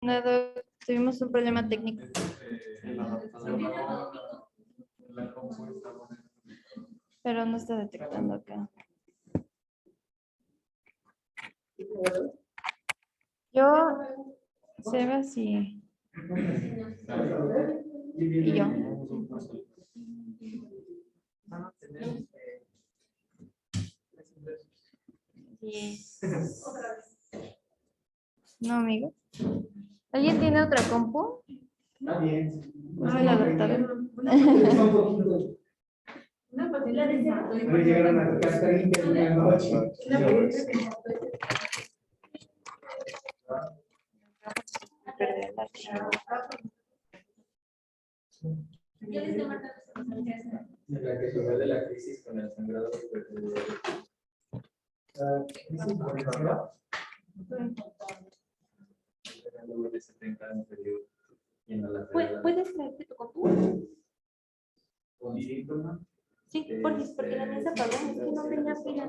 Nada, tuvimos un problema técnico. Pero no está detectando acá. Yo, Sebas y yo. No, amigo. ¿Alguien tiene otra compu? No, el adaptador. Llegaron a cascar internet en la noche. La que tuve de la crisis con el sangrado. ¿Crisis con el sangrado? ¿Puedes traerte tu compu? Con síntomas. Sí, porque la mía se apagó, es que no tenía pila.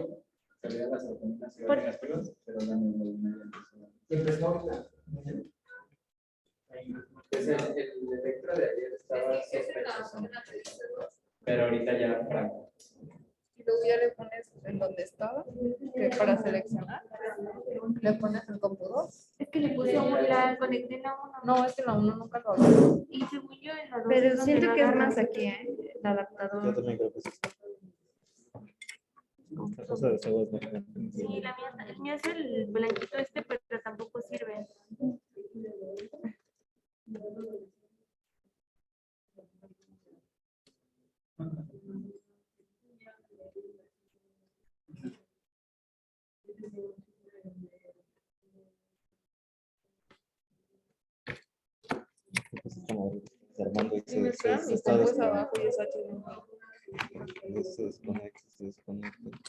Empezó. El electro de ayer estaba sospechoso. Pero ahorita ya franco. Y luego ya le pones en donde estaba, que para seleccionar, le pones el compu 2. Es que le puse la conecté en la 1. No, es que la 1 nunca lo hago. Y según yo en la 2. Pero siento que es más aquí, ¿eh? El Yo adaptador. también creo que sí. Sí, el mío es el blanquito este, pero tampoco sirve. Armando Sí, me esperan, mi compu es abajo y es HDMI. se desconecta.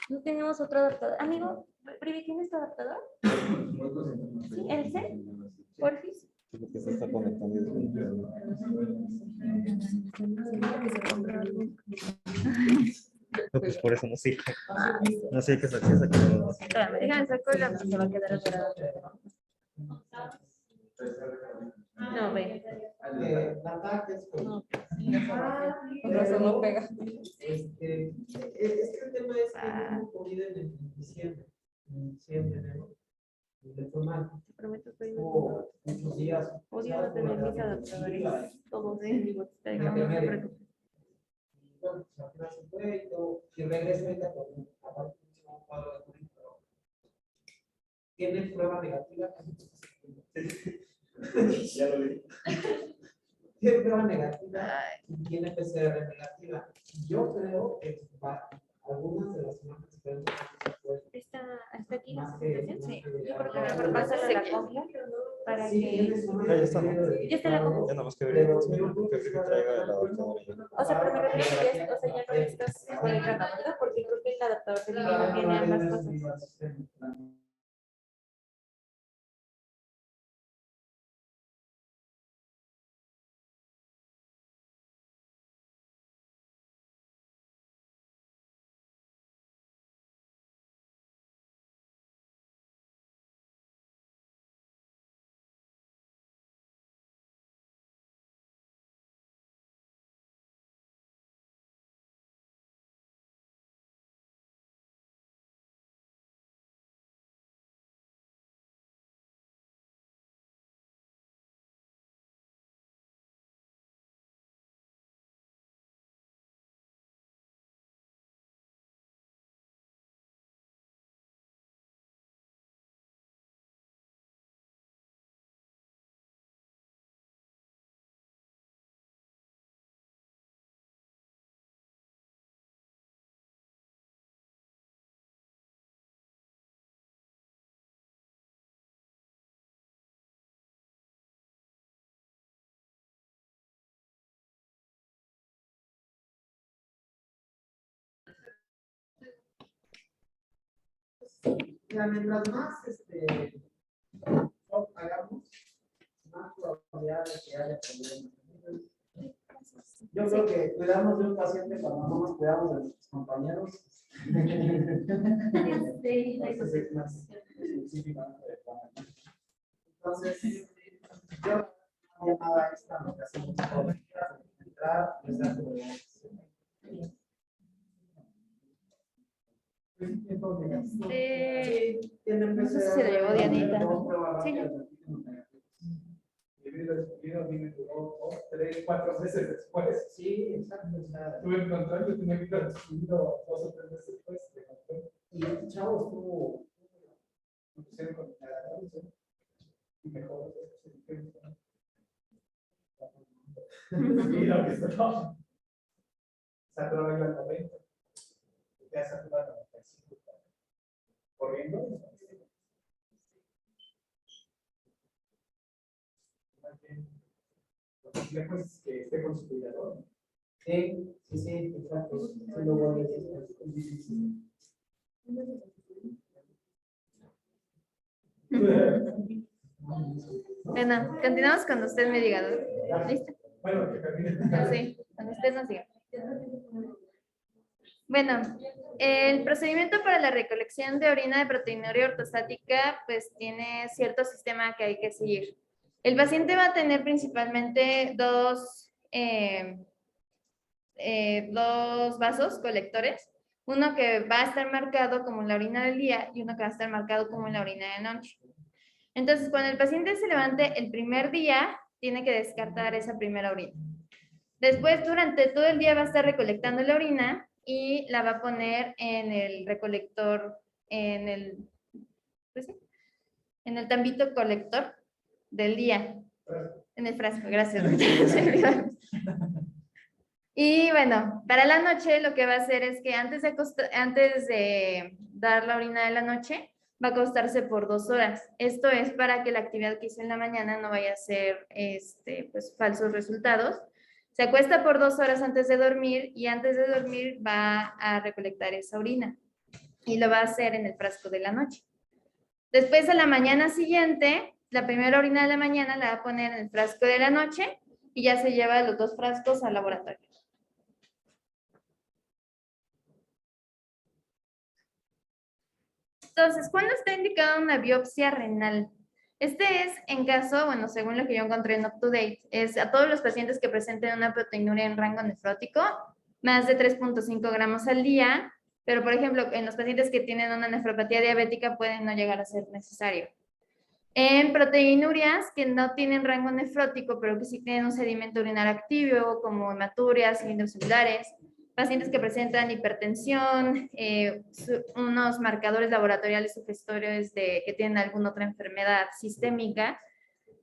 No tenemos otro adaptador. Amigo, Privi, ¿tienes tu adaptador? Sí, ¿el C? Porfis. Porque se está conectando y desconectando. No, pues por eso no sirve. No sé qué sacar esa cosa. Espérame, déjame sacar la se va a quedar atorado. No, ve. Ataques con. Con razón no pega. Es que el tema es que hubo COVID en diciembre, enero, de formal. Te prometo que hoy Hubo muchos días. odio no tener mis adaptadores todos en vivo. No te preocupes. Bueno, pues al final se fue y todo. Y regresa ahorita con un cuadro de COVID, pero tiene prueba negativa. Ya lo vi. Tiene prueba negativa y tiene PCR negativa. Yo creo que algunas de las imágenes que vemos ¿Está aquí la más que. presentación? Sí. Yo creo que mejor pásala a la compra para Sí, que... Ya está, ¿no? Ya está la compu. Ya nada más que ver que traiga el adaptador. O sea, pero me refiero que ya, o sea, ya no necesitas conectarla, ¿verdad? Porque creo que el adaptador de línea no tiene ambas cosas. Mientras más hagamos, más probabilidad de que haya problemas. Yo creo que cuidarnos de un paciente cuando no nos cuidamos de nuestros compañeros. Entonces es más específico. Entonces, nada extra, lo que hacemos todos los días, entrar, les da tu No sé si se lo llevó Dianita. Sí. Tres, 4 meses después. Sí, exacto. Estuve en control, yo tenía que estar subido 2 o 3 meses después. Y este chavo estuvo. Me pusieron con y mejor. Y lo que no. Saturaba yo al 90. Ya saturaba al 95. Corriendo. Lo complejo es que esté con su cuidador. Sí, sí, sí, exacto. Sí, lo voy a decir. Es difícil. Bueno, continuamos cuando usted me diga. ¿Listo? Bueno, que termine. Sí, cuando usted nos diga. Bueno, el procedimiento para la recolección de orina de proteinuria ortostática pues tiene cierto sistema que hay que seguir. El paciente va a tener principalmente dos vasos colectores, uno que va a estar marcado como la orina del día y uno que va a estar marcado como la orina de la noche. Entonces, cuando el paciente se levante el primer día, tiene que descartar esa primera orina. Después, durante todo el día va a estar recolectando la orina y la va a poner en el recolector, en el tambito colector del día. En el frasco, gracias. Y bueno, para la noche lo que va a hacer es que antes de dar la orina de la noche, va a acostarse por 2 horas. Esto es para que la actividad que hizo en la mañana no vaya a ser pues, falsos resultados. Se acuesta por 2 horas antes de dormir y antes de dormir va a recolectar esa orina y lo va a hacer en el frasco de la noche. Después a la mañana siguiente, la primera orina de la mañana la va a poner en el frasco de la noche y ya se lleva los 2 frascos al laboratorio. Entonces, ¿cuándo está indicada una biopsia renal? Este es en caso, bueno, según lo que yo encontré en UpToDate, es a todos los pacientes que presenten una proteinuria en rango nefrótico, más de 3.5 gramos al día, pero por ejemplo, en los pacientes que tienen una nefropatía diabética pueden no llegar a ser necesario. En proteinurias que no tienen rango nefrótico, pero que sí tienen un sedimento urinario activo, como hematurias, cilindros celulares, pacientes que presentan hipertensión, unos marcadores laboratoriales sugestorios de que tienen alguna otra enfermedad sistémica,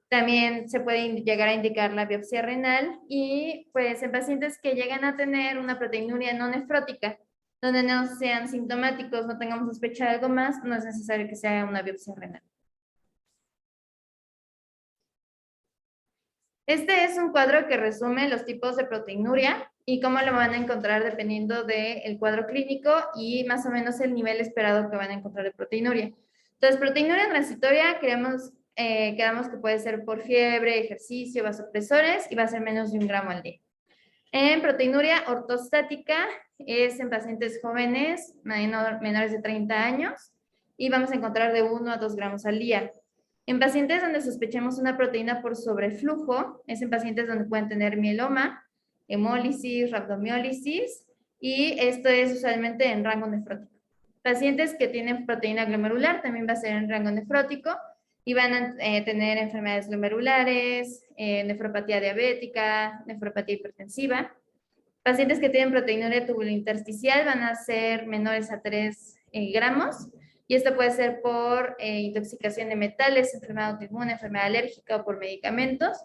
también se puede llegar a indicar la biopsia renal y pues en pacientes que llegan a tener una proteinuria no nefrótica, donde no sean sintomáticos, no tengamos sospecha de algo más, no es necesario que se haga una biopsia renal. Este es un cuadro que resume los tipos de proteinuria y cómo lo van a encontrar dependiendo del cuadro clínico y más o menos el nivel esperado que van a encontrar de proteinuria. Entonces, proteinuria transitoria quedamos que puede ser por fiebre, ejercicio, vasopresores y va a ser menos de 1 gramo al día. En proteinuria ortostática es en pacientes jóvenes, menores de 30 años y vamos a encontrar de 1 a 2 gramos al día. En pacientes donde sospechemos una proteína por sobreflujo, es en pacientes donde pueden tener mieloma, hemólisis, rhabdomiólisis, y esto es usualmente en rango nefrótico. Pacientes que tienen proteína glomerular también va a ser en rango nefrótico y van a tener enfermedades glomerulares, nefropatía diabética, nefropatía hipertensiva. Pacientes que tienen proteinuria tubulointersticial van a ser menores a 3 gramos. Y esto puede ser por intoxicación de metales, enfermedad autoinmune, enfermedad alérgica o por medicamentos.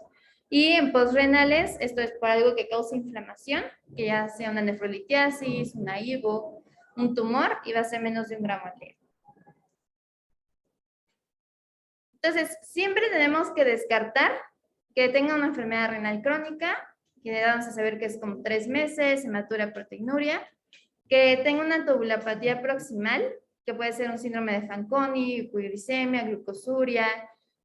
Y en postrenales, esto es por algo que causa inflamación, que ya sea una nefrolitiasis, una IVO, un tumor, y va a ser menos de 1 gramo al día. Entonces, siempre tenemos que descartar que tenga una enfermedad renal crónica, que vamos a saber que es como 3 meses, hematura, proteinuria, que tenga una tubulopatía proximal, que puede ser un síndrome de Fanconi, hipoglucemia, glucosuria,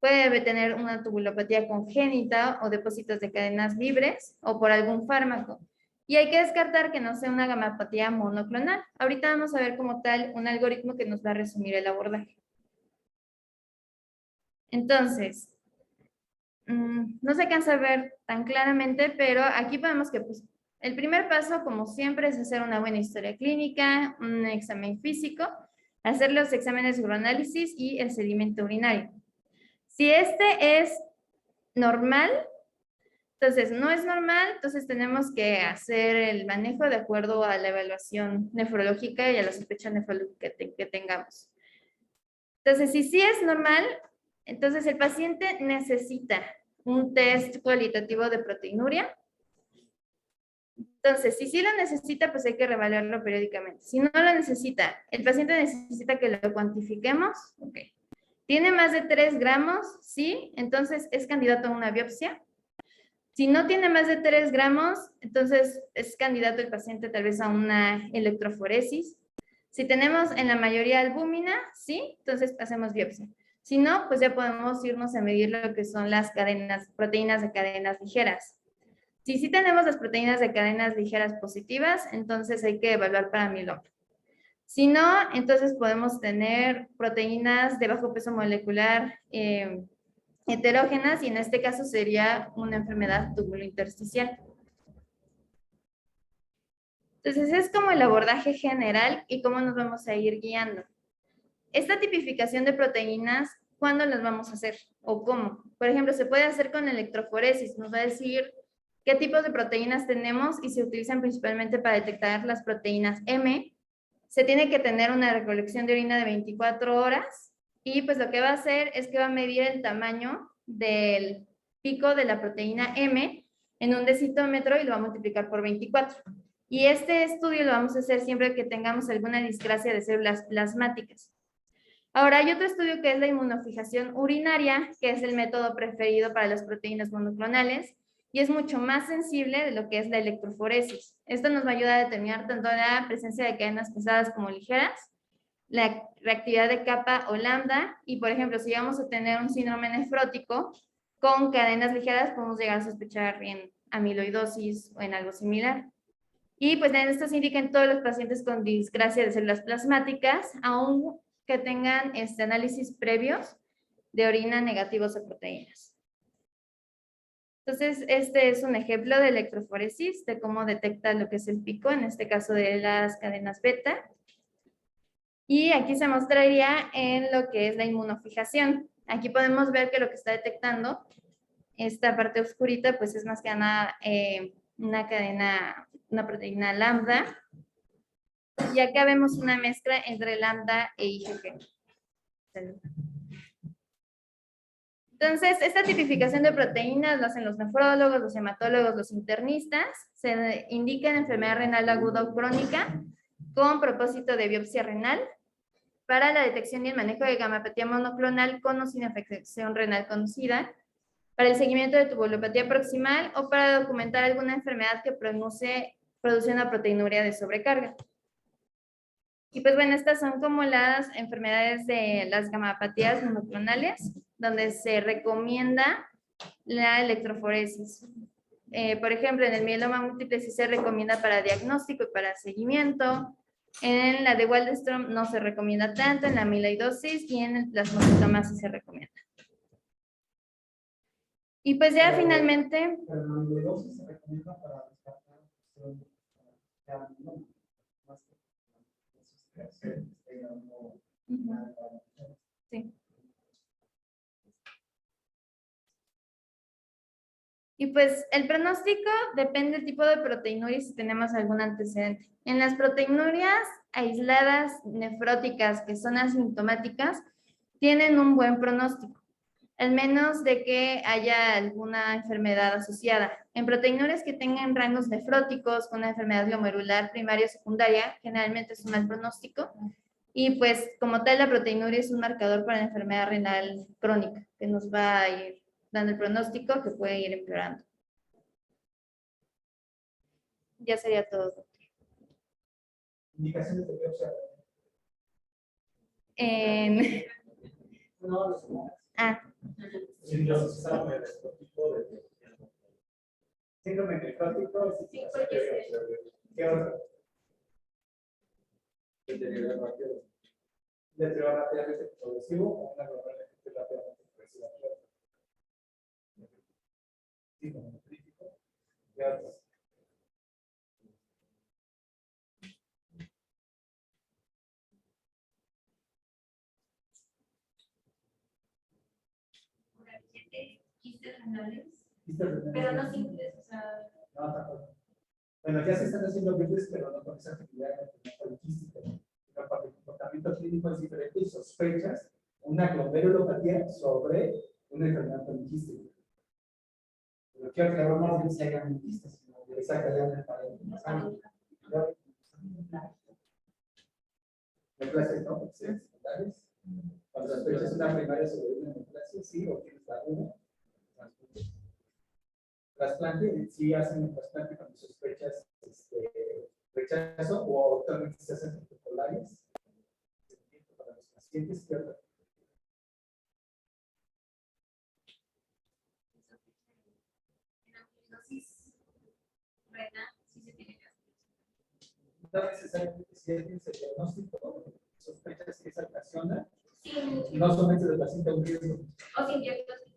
puede tener una tubulopatía congénita o depósitos de cadenas libres o por algún fármaco. Y hay que descartar que no sea una gamapatía monoclonal. Ahorita vamos a ver como tal un algoritmo que nos va a resumir el abordaje. Entonces, no se alcanza a ver tan claramente, pero aquí podemos que pues, el primer paso, como siempre, es hacer una buena historia clínica, un examen físico, hacer los exámenes de uroanálisis y el sedimento urinario. Si este es normal, entonces no es normal, entonces tenemos que hacer el manejo de acuerdo a la evaluación nefrológica y a la sospecha nefrológica que tengamos. Entonces, si sí es normal, entonces el paciente necesita un test cualitativo de proteinuria. Entonces, si sí lo necesita, pues hay que reevaluarlo periódicamente. Si no lo necesita, el paciente necesita que lo cuantifiquemos. Ok. ¿Tiene más de 3 gramos? Sí, entonces es candidato a una biopsia. Si no tiene más de 3 gramos, entonces es candidato el paciente tal vez a una electroforesis. Si tenemos en la mayoría albúmina, sí, entonces hacemos biopsia. Si no, pues ya podemos irnos a medir lo que son las proteínas de cadenas ligeras. Si sí tenemos las proteínas de cadenas ligeras positivas, entonces hay que evaluar para mieloma. Si no, entonces podemos tener proteínas de bajo peso molecular heterógenas y en este caso sería una enfermedad túbulo-intersticial. Entonces es como el abordaje general y cómo nos vamos a ir guiando. Esta tipificación de proteínas, ¿cuándo las vamos a hacer? ¿O cómo? Por ejemplo, se puede hacer con electroforesis. Nos va a decir qué tipos de proteínas tenemos y se utilizan principalmente para detectar las proteínas M. Se tiene que tener una recolección de orina de 24 horas y pues lo que va a hacer es que va a medir el tamaño del pico de la proteína M en un decitómetro y lo va a multiplicar por 24. Y este estudio lo vamos a hacer siempre que tengamos alguna discrasia de células plasmáticas. Ahora, hay otro estudio que es la inmunofijación urinaria, que es el método preferido para las proteínas monoclonales, y es mucho más sensible de lo que es la electroforesis. Esto nos va a ayudar a determinar tanto la presencia de cadenas pesadas como ligeras, la reactividad de kappa o lambda, y por ejemplo, si vamos a tener un síndrome nefrótico con cadenas ligeras, podemos llegar a sospechar en amiloidosis o en algo similar. Y pues en esto se indican todos los pacientes con discrasia de células plasmáticas, aún que tengan análisis previos de orina negativos a proteínas. Entonces, este es un ejemplo de electroforesis, de cómo detecta lo que es el pico, en este caso de las cadenas beta. Y aquí se mostraría en lo que es la inmunofijación. Aquí podemos ver que lo que está detectando, esta parte oscurita, pues es más que nada una cadena, una proteína lambda. Y acá vemos una mezcla entre lambda e IgG. Entonces, esta tipificación de proteínas lo hacen los nefrólogos, los hematólogos, los internistas. Se indica en enfermedad renal aguda o crónica con propósito de biopsia renal para la detección y el manejo de gamapatía monoclonal con o sin afección renal conocida, para el seguimiento de tubulopatía proximal o para documentar alguna enfermedad que produce una proteinuria de sobrecarga. Y pues bueno, estas son como las enfermedades de las gamapatías monoclonales, donde se recomienda la electroforesis. Por ejemplo, en el mieloma múltiple sí se recomienda para diagnóstico y para seguimiento. En la de Waldenström no se recomienda tanto, en la amiloidosis y en el plasmocitoma sí se recomienda. Y pues ya finalmente... Pero la amiloidosis se recomienda para descartar Sí. Y pues el pronóstico depende del tipo de proteinuria y si tenemos algún antecedente. En las proteinurias aisladas nefróticas que son asintomáticas, tienen un buen pronóstico, al menos de que haya alguna enfermedad asociada. En proteinurias que tengan rangos nefróticos con una enfermedad glomerular primaria o secundaria, generalmente es un mal pronóstico. Y pues como tal la proteinuria es un marcador para la enfermedad renal crónica, que nos va a ir dando el pronóstico que puede ir empeorando. Ya sería todo. Indicaciones de biopsia. No, Sí, yo sabe de este tipo de síndrome nefrótico. ¿Qué otro? Deterioro rápidamente progresivo o una glomerular rápidamente progresiva. tipo monoclínico y otros. Quistes renales, ¿Quistes renales? pero no simples, o sea. No, tampoco. Bueno, ya se están haciendo quistes, pero no con esa actividad poliquística. Pero para el comportamiento clínico es diferente y sospechas una glomerulopatía sobre una enfermedad poliquística. Pero quiero aclarar más bien si hay quistes, sino que esa cadena de pared. Neoplasias no, secundarias. Cuando sospechas una primaria sobre una neoplasia, sí, o tienes la una. Trasplante, sí hacen el trasplante cuando sospechas rechazo o actualmente se hacen protocolarias para los pacientes. ¿Cierto? No necesariamente si ya tienes el diagnóstico, sospechas que esa ocasiona, no sometes al paciente a un riesgo. O sin diagnóstico.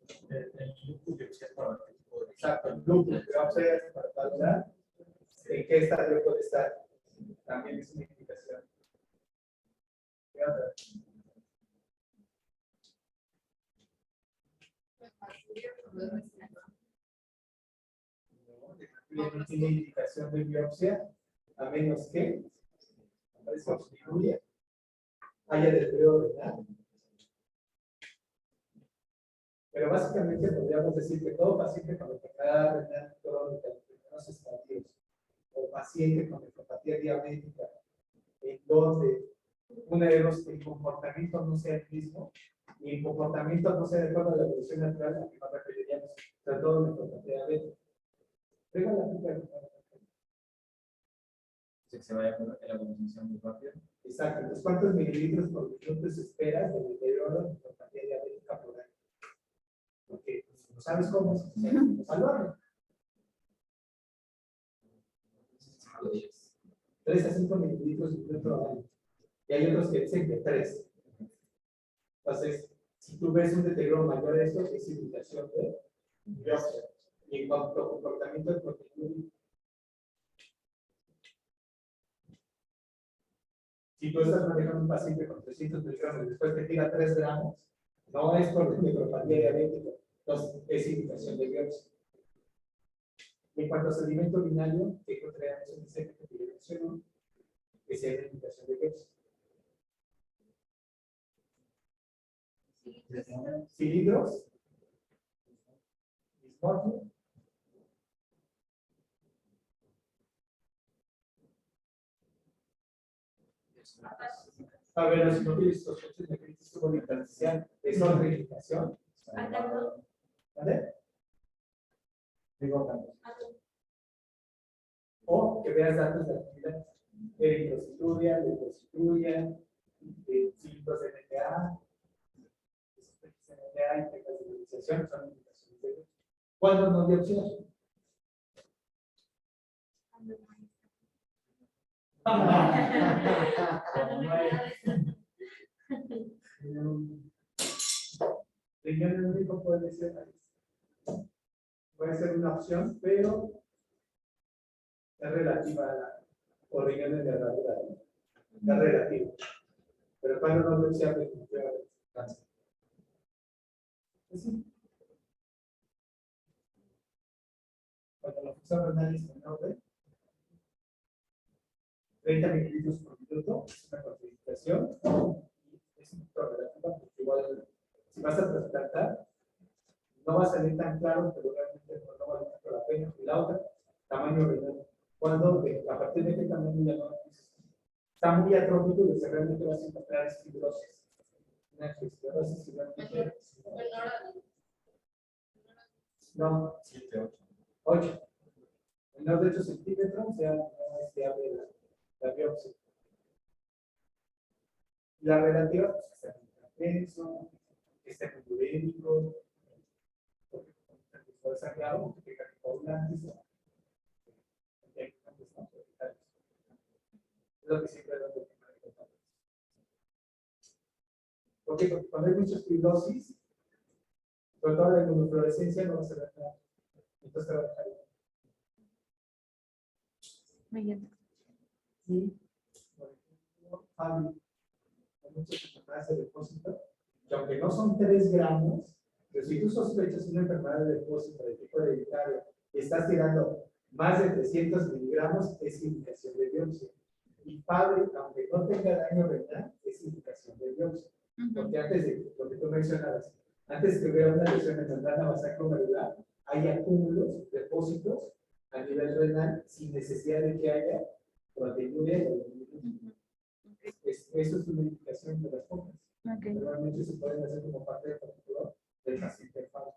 Exacto, el lupus, biopsias para valorar en qué estadio puede estar. También es una indicación. ¿Qué otra? No tiene indicación de biopsia, a menos que aparezca poliuria, haya deterioro renal. Pero básicamente podríamos decir que todo paciente con enfermedad renal crónica en primeros estadios o paciente con nefropatía diabética, en donde uno de los el comportamiento no sea el mismo y el comportamiento no sea de acuerdo a la evolución natural, a que nos referiríamos, sobre todo nefropatía diabética. Venga la pica. Se vaya con la evolución muy rápida. Exacto. Entonces, ¿cuántos mililitros por minuto se esperas del deterioro de nefropatía diabética por año? Porque pues, no sabes cómo es, evaluarlo. 3 a 5 mililitros por minuto al año. Y hay otros que dicen que 3. Entonces, si tú ves un deterioro mayor a esto, es indicación de biopsia. Y en cuanto a comportamiento de proteína, si tú estás manejando un paciente con 300 miligramos y después te tira 3 gramos, no es por nefropatía diabética, entonces es indicación de biopsia. En cuanto a sedimento urinario, que encontraremos en ese que te mencionó, que sea de indicación de biopsia. Cilindros, dismorfia. A ver, si no tienes estos coches de crisis como intersticial, es otra indicación. ¿Vale? Digo, o que veas datos de actividad, eritrocituria, leucocituria, cilindros NTA, NTA y temas de iniciación, son indicaciones de biopsia. ¿Cuándo no biopsia? Riñón único puede ser una opción, pero es relativa a la o riñones de herradura. Es relativa. Pero cuando no biopsia de cáncer. Sí. Cuando la función renal es menor, 30 mililitros por minuto, es una concentración, es un poco relativa, porque igual, si vas a trasplantar, no va a salir tan claro, pero realmente no vale mucho la pena. Y la otra, tamaño renal. Cuando, a partir de qué tamaño ya no está muy atrófico y lo que realmente vas a encontrar es fibrosis. Una fibrosis realmente. No, 7, 8. Menor de 8 centímetros, ya no es viable la biopsia. La relativa, pues, que está muy tenso, que está muy urémico, porque puede ser claro, porque pica que coagulantes, es lo que siempre lo que porque cuando hay muchas fibrosis, sobre todo la inmunofluorescencia no va a ser nada. Entonces, Muy bien. Y, por ejemplo, Fabi, hay muchas enfermedades de depósito, que aunque no son 3 gramos, pero si tú sospechas una enfermedad de depósito de tipo hereditario y estás tirando más de 300 miligramos, es indicación de biopsia. Y Fabi, aunque no tenga daño renal, es indicación de biopsia. Porque antes de lo que tú mencionabas, antes que hubiera una lesión en membrana vasaculaar, hay acúmulos, depósitos a nivel renal sin necesidad de que haya proteinuria. Eso es una indicación de las pocas. Realmente se pueden hacer como parte del protocolo del paciente FAB.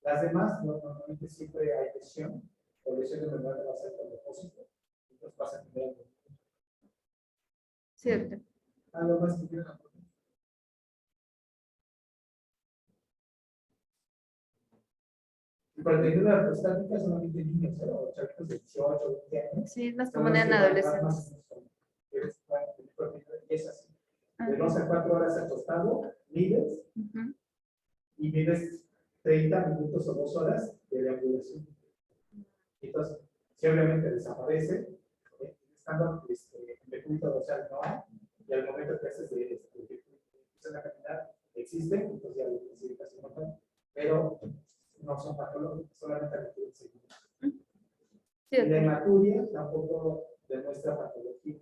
Las demás, normalmente siempre hay lesión o lesión de membrana vascular depósito. Entonces pasa a nivel. Cierto. Algo más que quieran aportar. Y proteína prostática solamente niños, o chavitos de 18, 20 años. Sí, es más común en adolescentes. Y es así. De 2 a 4 horas acostado, mides, y mides 30 minutos o 2 horas de deambulación. Entonces, si obviamente desaparece, estando de punto dorsal no hay, y al momento que haces de la caminar, existe, entonces ya lo necesitas como pero no son patológicos, solamente requieren seguimiento. Y la hematuria tampoco demuestra patología.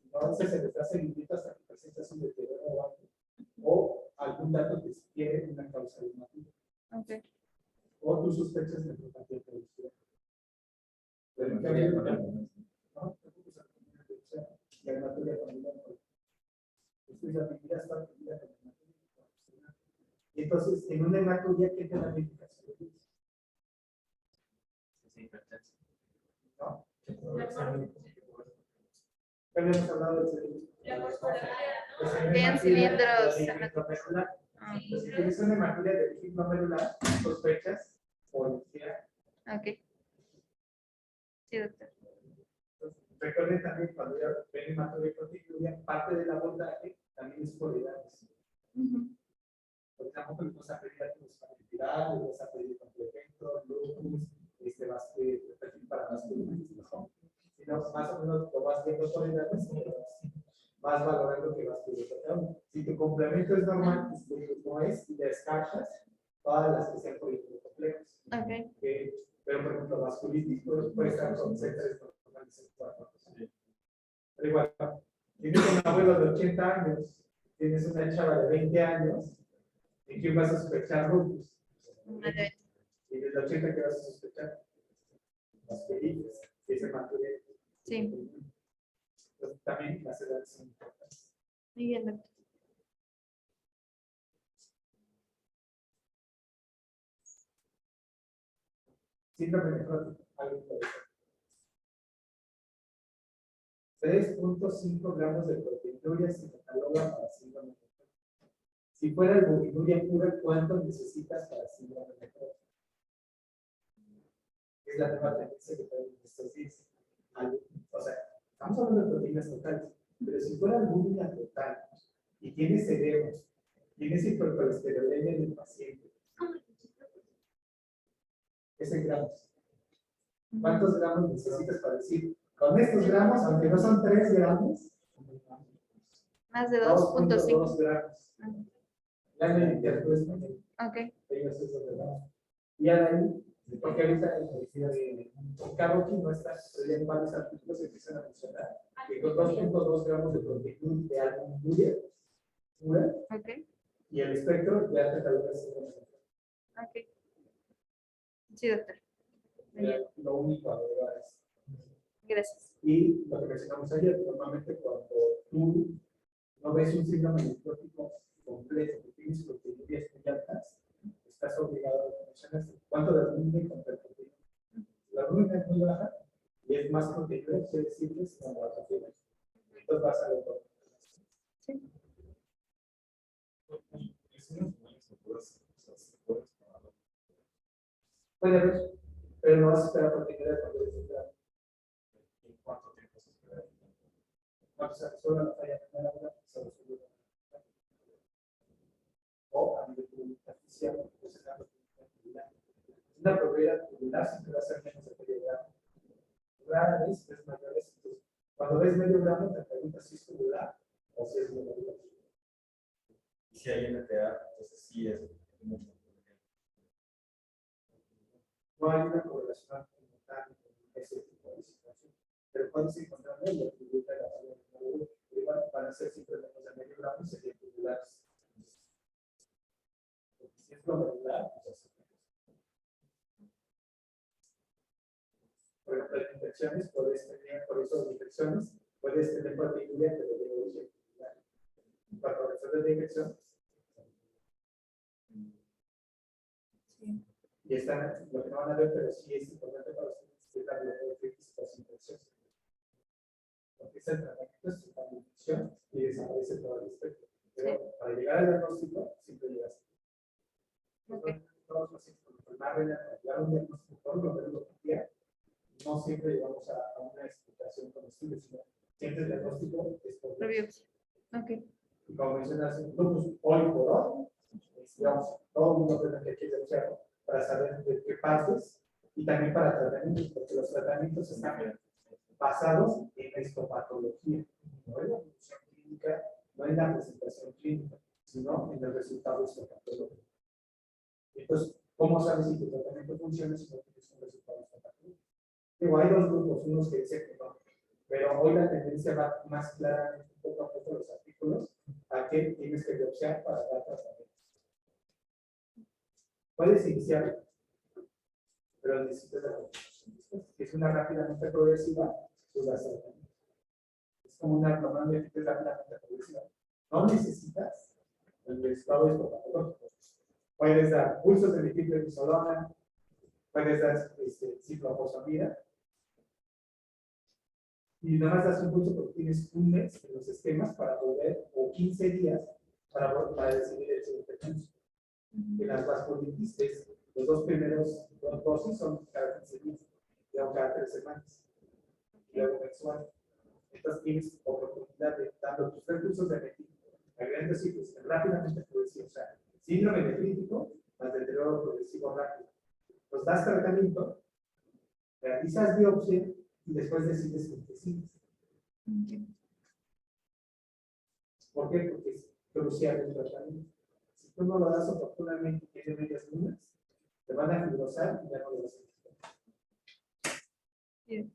Entonces se les da seguimiento hasta que presentas un deterioro o algún dato que sugiere una causa de hematuria. Okay. O tú sospechas de nefropatía pericial. La hematuria familiar. Y entonces, en una hematuria, ¿qué te da la indicación? ¿No? Habíamos hablado del cerebro. Bien, cilindros. Si tienes una hematuria de origen no medular, sospechas policía. Ok. Sí, doctor. Recuerden también cuando ya ven hematuria proteinuria, parte del abordaje también es por edades. Porque tampoco les vas a pedir a los familiares, les vas a pedir complemento, lupus, perfil para vasculitis, ¿no? Sino más o menos lo vas viendo por edades, vas valorando que vas pidiendo. Si tu complemento es normal, pues no es, y descartas todas las que sean políticos complejos. Okay. Pero por ejemplo, vasculitis puede estar con C3 normales. Pero igual, tienes un abuelo de 80 años, tienes una chava de 20 años, ¿en quién vas a sospechar lupus? Y desde 80 que vas a sospechar vasculitis, que se mantiene. Sí. Entonces, también las edades son importantes. Muy bien, doctor. Síndrome nefrótico, algo interesante. 3.5 gramos de proteinuria se cataloga para síndrome nefrótico. Si fuera albuminuria pura, ¿cuánto necesitas para síndrome nefrótico? Es la nueva tendencia que tenemos en estos días. O sea, estamos hablando de proteínas totales, pero si fuera albúmina total y tienes cerebros, tienes hipercolesterolemia en el paciente, es en gramos. ¿Cuántos gramos necesitas para decir? Con estos gramos, aunque no son 3 gramos, más de 2.5. 2.2 gramos. Ya en el literatura española. Ok. Ellos es donde van. Y ya de ahí, porque ahorita en Karoki no está, pero ya en varios artículos se empiezan a mencionar que con 2.2 gramos de proteína de albuminuria pura, Okay. y el espectro ya te cataloga así. Ok. Sí, doctor. Lo único a agregar es. Gracias. Y lo que mencionamos ayer, normalmente cuando tú no ves un síndrome nefrótico completo, que tienes proteinurías muy altas, estás obligado a mencionar cuánto de albúmina contra el proteína. La albúmina es muy baja y es más proteína, quiere decir que es una proteína. Entonces vas a ver todo. Sí. Puede haber, pero no vas a esperar proteína cuando eres entrado. ¿En cuánto tiempo se espera? Cuando se resuelva la falla general, se resuelve. O a nivel artificial, pues es una probabilidad tubular siempre va a ser menos de medio grado. rara vez es mayores. Entonces, cuando ves medio gramo, te preguntas si es tubular o si es glomerular. Si hay NTA, entonces sí es mucho. No hay una correlación como tal con ese tipo de situación. Pero puedes encontrar y atribuirle a la valor de glomerular. Igual van a ser siempre menos de medio gramo y serían tubulares. Porque si es glomerular, pues así. Por ejemplo, las infecciones, puedes tener, por eso las infecciones, puedes tener proteinuria, pero de origen tubular. Cuando resuelves la infección, y están, lo que no van a ver, pero sí es importante para ustedes, es la biología de las infecciones. Porque es el tratamiento, es la infección y desaparece todo el espectro. Pero para llegar al diagnóstico, siempre llegas. Todos los pacientes con enfermedad para llegar a un diagnóstico por glomerulopatía, no siempre llegamos a una explicación comestible, sino siempre el diagnóstico es por Biopsia. Ok. y como mencionas, pues, hoy por hoy, digamos, todo el mundo tiene que denunciarlo para saber de qué partes y también para tratamientos, porque los tratamientos están basados en histopatología, no en la función clínica, no en la presentación clínica, sino en el resultado histopatológico. Entonces, ¿cómo sabes si tu tratamiento funciona si no tienes un resultado histopatológico? Digo, hay dos grupos, unos que dicen que no, pero hoy la tendencia va más claramente poco a poco los artículos a que tienes que biopsiar para dar tratamiento. Puedes iniciar, pero necesitas la continuación. Si es una rápidamente progresiva, tú das tratamiento. Es como una normalmente rápidamente progresiva. No necesitas el resultado histopatológico. Puedes dar pulsos de metilprednisolona, puedes dar ciclofosfamida, y nada más das un pulso porque tienes un mes en los esquemas para volver, o 15 días para decidir el siguiente pulso. En las vasculitis, los dos primeros dosis son cada 15 días, luego cada 3 semanas, luego mensual. Entonces tienes oportunidad de, dando tus 3 pulsos de metil, agregando ciclos rápidamente progresivos, o sea, síndrome nefrítico, más deterioro progresivo rápido. Los das tratamiento, realizas biopsia y después decides con qué sigues. ¿Por qué? Porque es crucial el tratamiento. Si tú no lo das oportunamente, tiene medias lunas, te van a fibrosar y ya no lo vas a necesitar. Bien.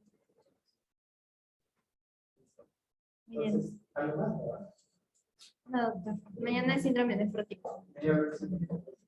Entonces, ¿algo más? ¿No? No, doctor. Mañana es síndrome nefrótico. Mañana es síndrome nefrótico.